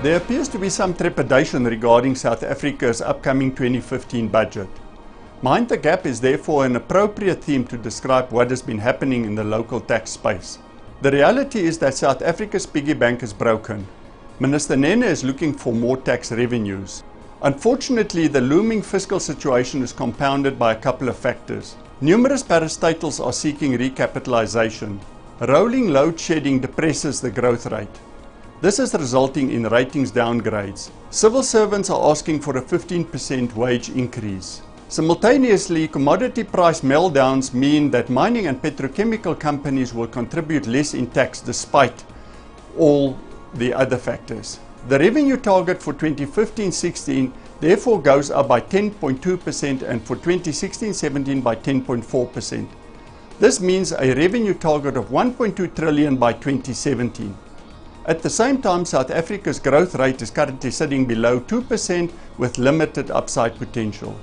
There appears to be some trepidation regarding South Africa's upcoming 2015 budget. Mind the Gap is therefore an appropriate theme to describe what has been happening in the local tax space. The reality is that South Africa's piggy bank is broken. Minister Nene is looking for more tax revenues. Unfortunately, the looming fiscal situation is compounded by a couple of factors. Numerous parastatals are seeking recapitalization. Rolling load shedding depresses the growth rate. This is resulting in ratings downgrades. Civil servants are asking for a 15% wage increase. Simultaneously, commodity price meltdowns mean that mining and petrochemical companies will contribute less in tax despite all the other factors. The revenue target for 2015-16 therefore goes up by 10.2% and for 2016-17 by 10.4%. This means a revenue target of 1.2 trillion by 2017. At the same time, South Africa's growth rate is currently sitting below 2% with limited upside potential.